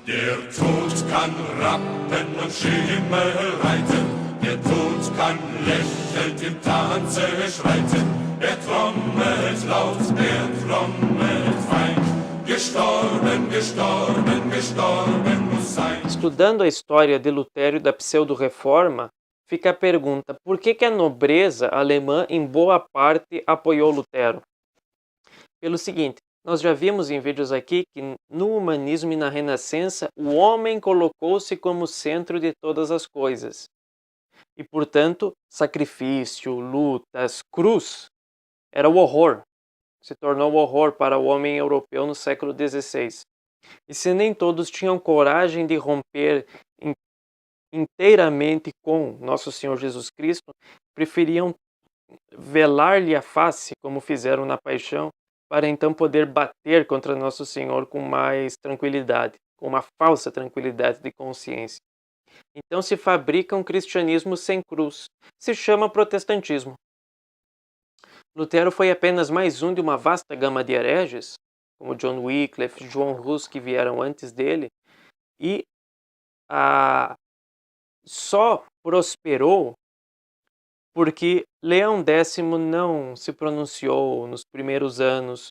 Der Tod kann Rappen und Schimmel reiten, der Tod kann lächelnd im Tanze schreiten, er trommelt laut, er trommelt fein, gestorben, gestorben, gestorben muss sein. Estudando a história de Lutero e da pseudo-reforma, fica a pergunta: por que a nobreza alemã em boa parte apoiou Lutero? Pelo seguinte, nós já vimos em vídeos aqui que no humanismo e na renascença o homem colocou-se como centro de todas as coisas. E, portanto, sacrifício, lutas, cruz era o horror. Se tornou o horror para o homem europeu no século XVI. E se nem todos tinham coragem de romper inteiramente com nosso Senhor Jesus Cristo, preferiam velar-lhe a face, como fizeram na paixão, para então poder bater contra nosso Senhor com mais tranquilidade, com uma falsa tranquilidade de consciência. Então se fabrica um cristianismo sem cruz. Se chama protestantismo. Lutero foi apenas mais um de uma vasta gama de hereges, como John Wycliffe, João Hus, que vieram antes dele, e só prosperou porque Leão X não se pronunciou nos primeiros anos,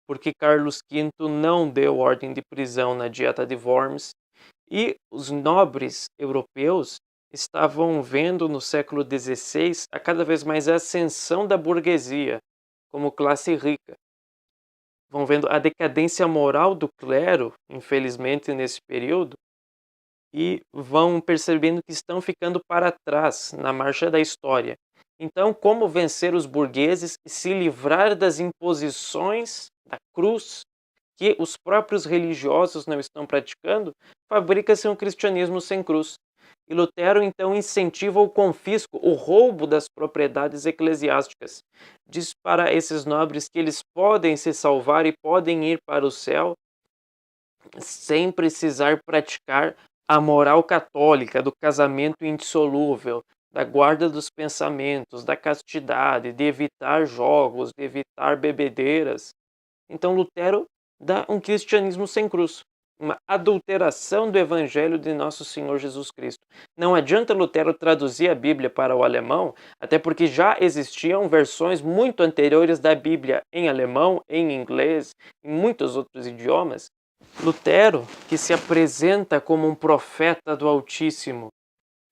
porque Carlos V não deu ordem de prisão na Dieta de Worms, e os nobres europeus estavam vendo no século XVI a cada vez mais a ascensão da burguesia como classe rica. Vão vendo a decadência moral do clero, infelizmente, nesse período, e vão percebendo que estão ficando para trás na marcha da história. Então, como vencer os burgueses e se livrar das imposições da cruz que os próprios religiosos não estão praticando? Fabrica-se um cristianismo sem cruz. E Lutero, então, incentiva o confisco, o roubo das propriedades eclesiásticas. Diz para esses nobres que eles podem se salvar e podem ir para o céu sem precisar praticar a moral católica do casamento indissolúvel, da guarda dos pensamentos, da castidade, de evitar jogos, de evitar bebedeiras. Então Lutero dá um cristianismo sem cruz, uma adulteração do evangelho de nosso Senhor Jesus Cristo. Não adianta Lutero traduzir a Bíblia para o alemão, até porque já existiam versões muito anteriores da Bíblia em alemão, em inglês, em muitos outros idiomas. Lutero, que se apresenta como um profeta do Altíssimo,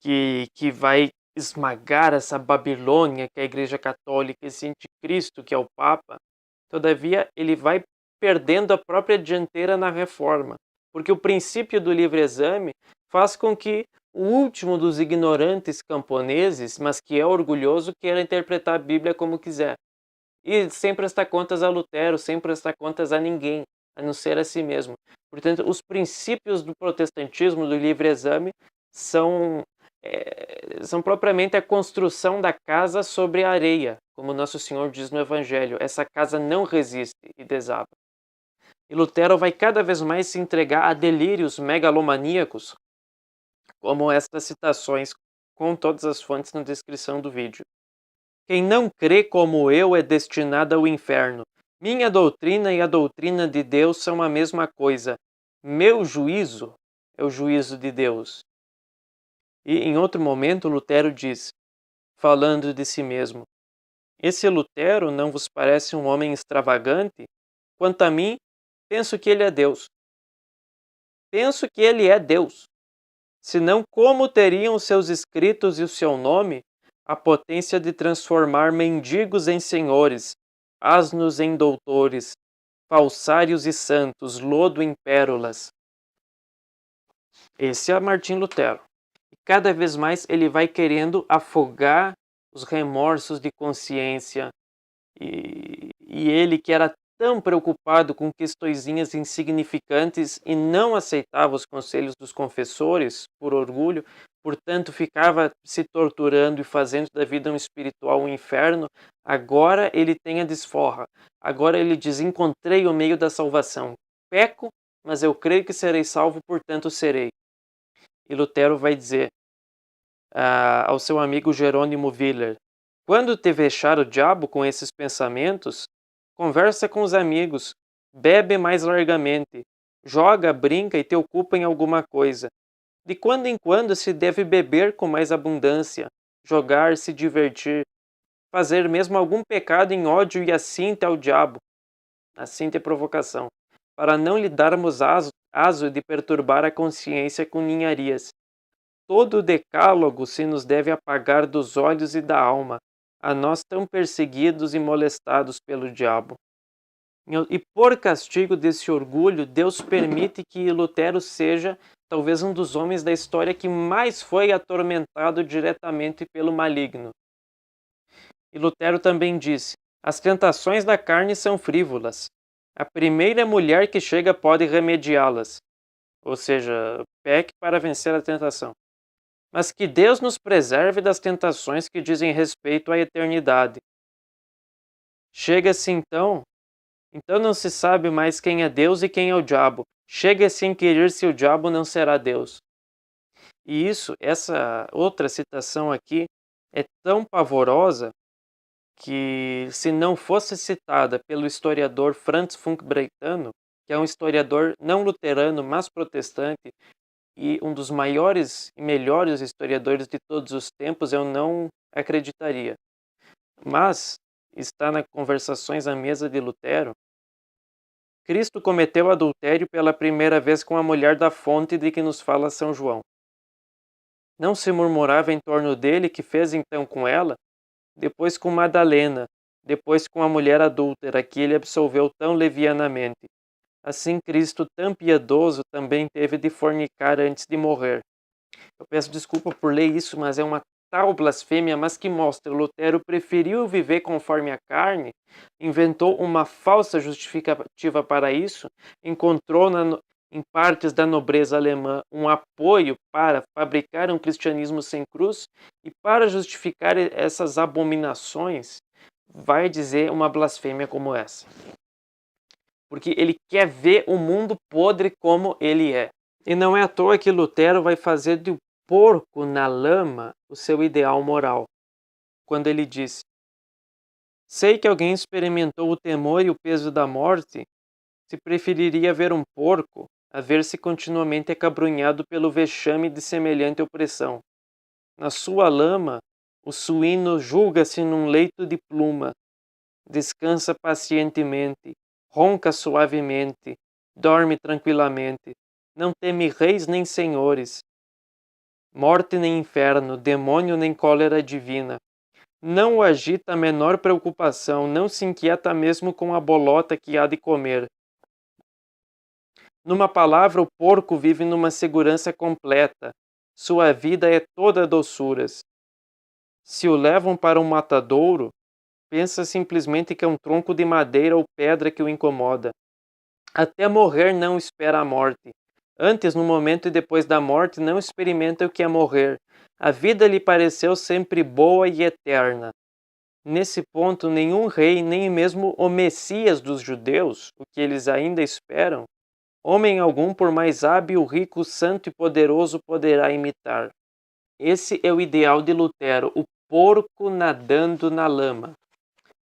que vai esmagar essa Babilônia, que é a Igreja Católica, esse anticristo, que é o Papa, todavia ele vai perdendo a própria dianteira na reforma, porque o princípio do livre exame faz com que o último dos ignorantes camponeses, mas que é orgulhoso, queira interpretar a Bíblia como quiser. E sem prestar contas a Lutero, sem prestar contas a ninguém, a não ser a si mesmo. Portanto, os princípios do protestantismo, do livre exame, são propriamente a construção da casa sobre a areia, como Nosso Senhor diz no Evangelho. Essa casa não resiste e desaba. E Lutero vai cada vez mais se entregar a delírios megalomaníacos, como estas citações, com todas as fontes na descrição do vídeo. Quem não crê como eu é destinado ao inferno. Minha doutrina e a doutrina de Deus são a mesma coisa. Meu juízo é o juízo de Deus. E em outro momento Lutero diz, falando de si mesmo: esse Lutero não vos parece um homem extravagante? Quanto a mim, penso que ele é Deus. Penso que ele é Deus. Senão, como teriam os seus escritos e o seu nome a potência de transformar mendigos em senhores, asnos em doutores, falsários e santos, lodo em pérolas? Esse é Martim Lutero. E cada vez mais ele vai querendo afogar os remorsos de consciência. E ele, que era tão preocupado com questõezinhas insignificantes e não aceitava os conselhos dos confessores por orgulho, portanto ficava se torturando e fazendo da vida um espiritual um inferno, agora ele tem a desforra. Agora ele diz: encontrei o meio da salvação. Peco, mas eu creio que serei salvo, portanto serei. E Lutero vai dizer ao seu amigo Jerônimo Willer: quando te vexar o diabo com esses pensamentos, conversa com os amigos, bebe mais largamente, joga, brinca e te ocupa em alguma coisa. De quando em quando se deve beber com mais abundância, jogar, se divertir, fazer mesmo algum pecado em ódio e assinte ao diabo, assinte a provocação, para não lhe darmos aso de perturbar a consciência com ninharias. Todo o decálogo se nos deve apagar dos olhos e da alma, a nós tão perseguidos e molestados pelo diabo. E por castigo desse orgulho, Deus permite que Lutero seja talvez um dos homens da história que mais foi atormentado diretamente pelo maligno. E Lutero também disse: as tentações da carne são frívolas. A primeira mulher que chega pode remediá-las. Ou seja, peque para vencer a tentação. Mas que Deus nos preserve das tentações que dizem respeito à eternidade. Chega-se então não se sabe mais quem é Deus e quem é o diabo. Chega-se a inquirir se o diabo não será Deus. E essa outra citação aqui é tão pavorosa que, se não fosse citada pelo historiador Franz Funk Breitano, que é um historiador não luterano, mas protestante, e um dos maiores e melhores historiadores de todos os tempos, eu não acreditaria. Mas está nas Conversações à Mesa de Lutero. Cristo cometeu adultério pela primeira vez com a mulher da fonte de que nos fala São João. Não se murmurava em torno dele que fez então com ela, depois com Madalena, depois com a mulher adúltera que ele absolveu tão levianamente. Assim Cristo, tão piedoso, também teve de fornicar antes de morrer. Eu peço desculpa por ler isso, mas é uma tal blasfêmia, mas que mostra: Lutero preferiu viver conforme a carne, inventou uma falsa justificativa para isso, encontrou em partes da nobreza alemã um apoio para fabricar um cristianismo sem cruz, e para justificar essas abominações, vai dizer uma blasfêmia como essa. Porque ele quer ver o mundo podre como ele é. E não é à toa que Lutero vai fazer do porco na lama o seu ideal moral, quando ele disse: sei que alguém experimentou o temor e o peso da morte, se preferiria ver um porco a ver-se continuamente acabrunhado pelo vexame de semelhante opressão. Na sua lama, o suíno julga-se num leito de pluma, descansa pacientemente, ronca suavemente, dorme tranquilamente, não teme reis nem senhores, morte nem inferno, demônio nem cólera divina. Não o agita a menor preocupação, não se inquieta mesmo com a bolota que há de comer. Numa palavra, o porco vive numa segurança completa. Sua vida é toda doçuras. Se o levam para um matadouro, pensa simplesmente que é um tronco de madeira ou pedra que o incomoda. Até morrer não espera a morte. Antes, no momento e depois da morte, não experimenta o que é morrer. A vida lhe pareceu sempre boa e eterna. Nesse ponto, nenhum rei, nem mesmo o Messias dos judeus, o que eles ainda esperam, homem algum, por mais hábil, rico, santo e poderoso, poderá imitar. Esse é o ideal de Lutero, o porco nadando na lama.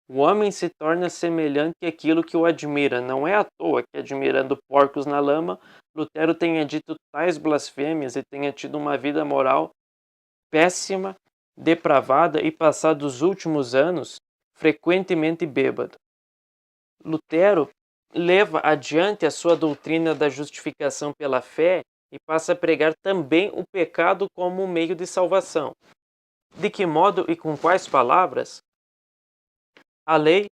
O homem se torna semelhante àquilo que o admira. Não é à toa que, admirando porcos na lama, Lutero tenha dito tais blasfêmias e tenha tido uma vida moral péssima, depravada e passado os últimos anos frequentemente bêbado. Lutero leva adiante a sua doutrina da justificação pela fé e passa a pregar também o pecado como um meio de salvação. De que modo e com quais palavras? A lei,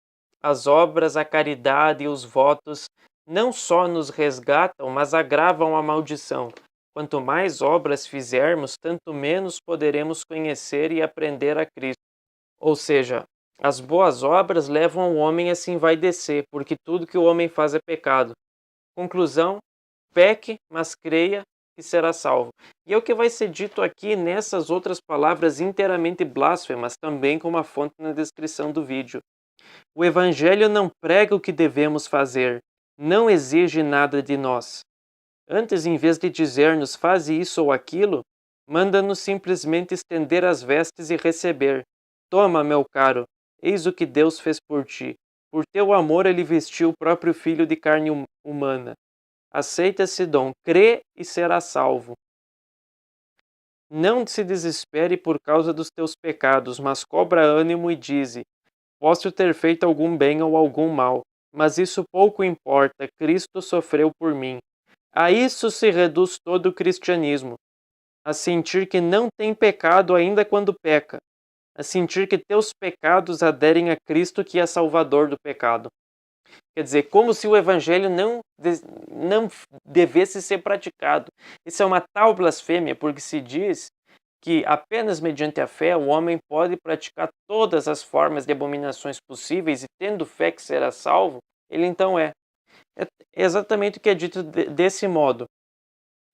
as obras, a caridade e os votos não só nos resgatam, mas agravam a maldição. Quanto mais obras fizermos, tanto menos poderemos conhecer e aprender a Cristo. Ou seja, as boas obras levam o homem a se envaidecer, porque tudo que o homem faz é pecado. Conclusão: peque, mas creia que será salvo. E é o que vai ser dito aqui nessas outras palavras inteiramente blasfemas, também com uma fonte na descrição do vídeo. O Evangelho não prega o que devemos fazer, não exige nada de nós. Antes, em vez de dizer-nos faze isso ou aquilo, manda-nos simplesmente estender as vestes e receber. Toma, meu caro, eis o que Deus fez por ti. Por teu amor ele vestiu o próprio filho de carne humana. aceita esse dom, crê e será salvo. Não se desespere por causa dos teus pecados, mas cobra ânimo e dize: posso ter feito algum bem ou algum mal, mas isso pouco importa, Cristo sofreu por mim. A isso se reduz todo o cristianismo, a sentir que não tem pecado ainda quando peca, a sentir que teus pecados aderem a Cristo que é Salvador do pecado. Quer dizer, como se o evangelho não devesse ser praticado. Isso é uma tal blasfêmia, porque se diz que apenas mediante a fé o homem pode praticar todas as formas de abominações possíveis e tendo fé que será salvo, ele então é. É exatamente o que é dito desse modo.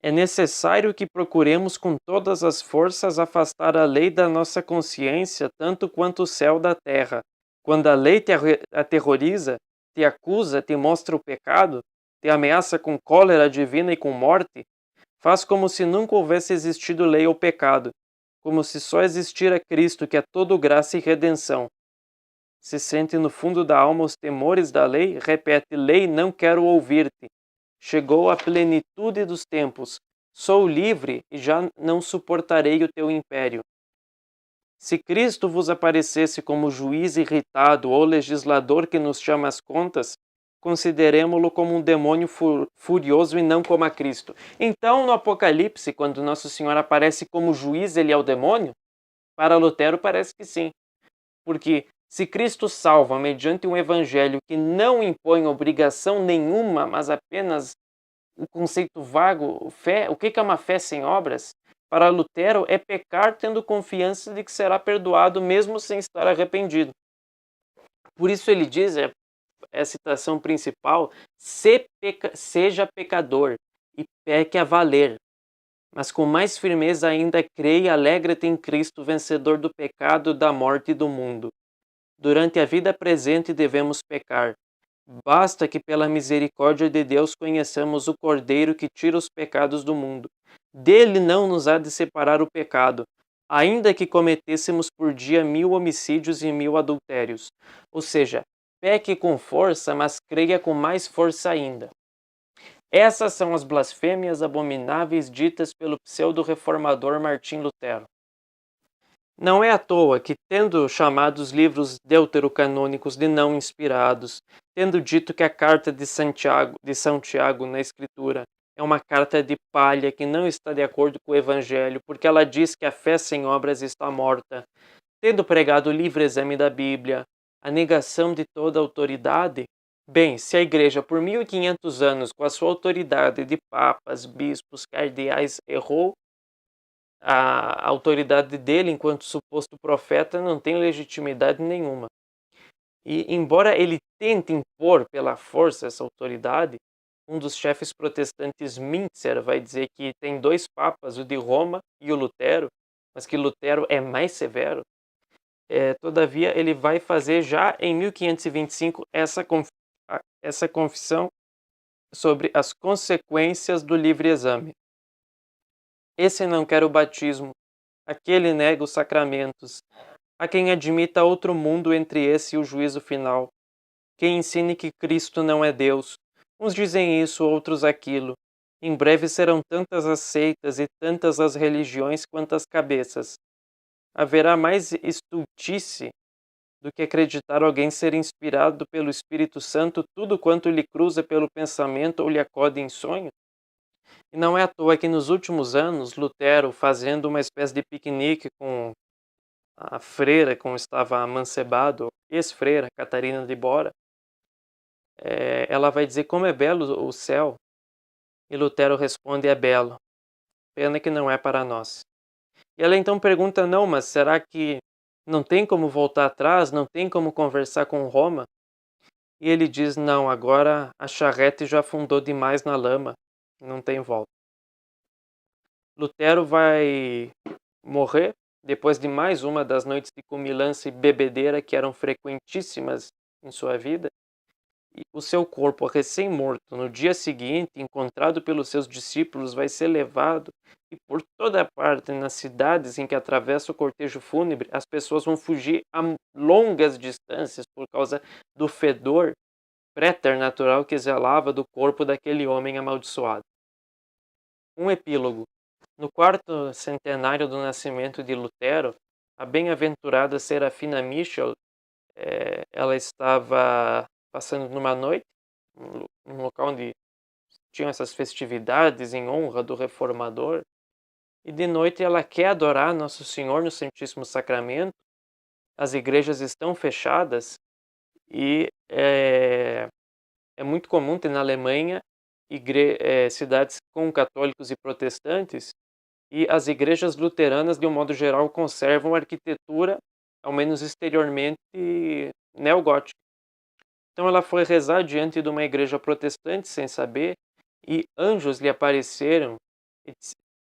É necessário que procuremos com todas as forças afastar a lei da nossa consciência tanto quanto o céu da terra. Quando a lei te aterroriza, te acusa, te mostra o pecado, te ameaça com cólera divina e com morte, faz como se nunca houvesse existido lei ou pecado, como se só existira Cristo, que é todo graça e redenção. Se sente no fundo da alma os temores da lei, repete: lei, não quero ouvir-te. Chegou a plenitude dos tempos. Sou livre e já não suportarei o teu império. Se Cristo vos aparecesse como juiz irritado ou legislador que nos chama às contas, consideremo-lo como um demônio furioso e não como a Cristo. Então, no Apocalipse, quando Nosso Senhor aparece como juiz, ele é o demônio? Para Lutero, parece que sim. Porque se Cristo salva mediante um evangelho que não impõe obrigação nenhuma, mas apenas o conceito vago, fé, o que é uma fé sem obras? Para Lutero, é pecar tendo confiança de que será perdoado mesmo sem estar arrependido. Por isso ele diz, é a citação principal, seja pecador e peque a valer. Mas com mais firmeza ainda creia e alegra-te em Cristo, vencedor do pecado, da morte e do mundo. Durante a vida presente devemos pecar. Basta que pela misericórdia de Deus conheçamos o Cordeiro que tira os pecados do mundo. Dele não nos há de separar o pecado, ainda que cometêssemos por dia 1000 homicídios e 1000 adultérios. Ou seja, peque com força, mas creia com mais força ainda. Essas são as blasfêmias abomináveis ditas pelo pseudo-reformador Martim Lutero. Não é à toa que, tendo chamado os livros deuterocanônicos de não inspirados, tendo dito que a carta de São Tiago na Escritura é uma carta de palha que não está de acordo com o Evangelho, porque ela diz que a fé sem obras está morta, tendo pregado o livre exame da Bíblia, a negação de toda autoridade, bem, se a Igreja por 1500 anos, com a sua autoridade de papas, bispos, cardeais, errou, a autoridade dele enquanto suposto profeta não tem legitimidade nenhuma. E embora ele tente impor pela força essa autoridade, um dos chefes protestantes, Mintzer, vai dizer que tem 2 papas, o de Roma e o Lutero, mas que Lutero é mais severo. Todavia, ele vai fazer já em 1525 essa confissão sobre as consequências do livre exame. Esse não quer o batismo, aquele nega os sacramentos. Há quem admita outro mundo entre esse e o juízo final. Quem ensine que Cristo não é Deus. Uns dizem isso, outros aquilo. Em breve serão tantas as seitas e tantas as religiões quanto as cabeças. Haverá mais estultice do que acreditar alguém ser inspirado pelo Espírito Santo tudo quanto lhe cruza pelo pensamento ou lhe acode em sonho? E não é à toa que nos últimos anos, Lutero, fazendo uma espécie de piquenique com a freira, como estava amancebado, ex-freira, Catarina de Bora, ela vai dizer como é belo o céu. E Lutero responde: é belo, pena que não é para nós. E ela então pergunta: não, mas será que não tem como voltar atrás, não tem como conversar com Roma? E ele diz: não, agora a charrete já afundou demais na lama, não tem volta. Lutero vai morrer depois de mais uma das noites de comilança e bebedeira que eram frequentíssimas em sua vida. E o seu corpo, recém-morto, no dia seguinte, encontrado pelos seus discípulos, vai ser levado e por toda parte nas cidades em que atravessa o cortejo fúnebre, as pessoas vão fugir a longas distâncias por causa do fedor préternatural que exalava do corpo daquele homem amaldiçoado. Um epílogo. No 4º centenário do nascimento de Lutero, a bem-aventurada Serafina Michel, ela estava passando numa noite, num local onde tinham essas festividades em honra do reformador, e de noite ela quer adorar Nosso Senhor no Santíssimo Sacramento. As igrejas estão fechadas e é muito comum ter na Alemanha cidades com católicos e protestantes, e as igrejas luteranas, de um modo geral, conservam a arquitetura, ao menos exteriormente, neogótica. Então ela foi rezar diante de uma igreja protestante sem saber, e anjos lhe apareceram e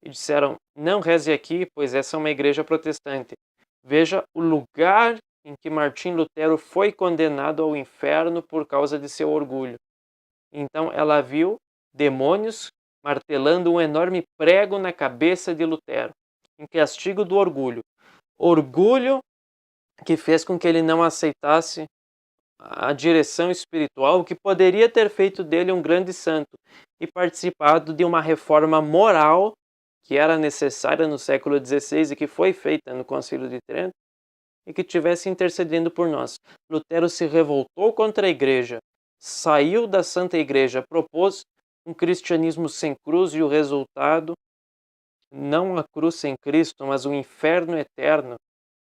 disseram: não reze aqui, pois essa é uma igreja protestante. Veja o lugar em que Martim Lutero foi condenado ao inferno por causa de seu orgulho. Então ela viu demônios martelando um enorme prego na cabeça de Lutero, em castigo do orgulho. Orgulho que fez com que ele não aceitasse a direção espiritual, que poderia ter feito dele um grande santo e participado de uma reforma moral que era necessária no século XVI e que foi feita no Concílio de Trento, e que estivesse intercedendo por nós. Lutero se revoltou contra a igreja, saiu da Santa Igreja, propôs um cristianismo sem cruz, e o resultado, não a cruz sem Cristo, mas um inferno eterno,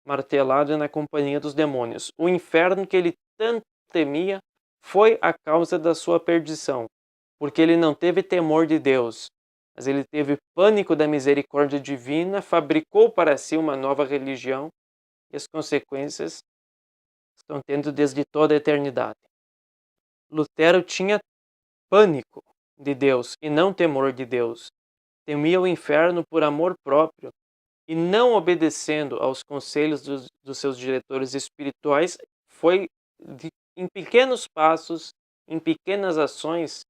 martelado na companhia dos demônios. O inferno que ele tanto temia foi a causa da sua perdição, porque ele não teve temor de Deus, mas ele teve pânico da misericórdia divina, fabricou para si uma nova religião, e as consequências estão tendo desde toda a eternidade. Lutero tinha pânico de Deus e não temor de Deus. Temia o inferno por amor próprio e, não obedecendo aos conselhos dos seus diretores espirituais, foi em pequenos passos, em pequenas ações,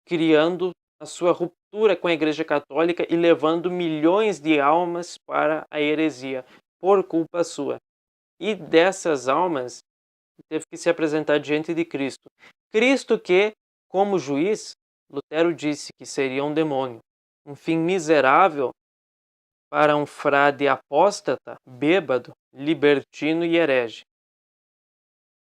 criando a sua ruptura com a Igreja Católica e levando milhões de almas para a heresia, por culpa sua. E dessas almas, teve que se apresentar diante de Cristo. Cristo que, como juiz, Lutero disse que seria um demônio, um fim miserável para um frade apóstata, bêbado, libertino e herege.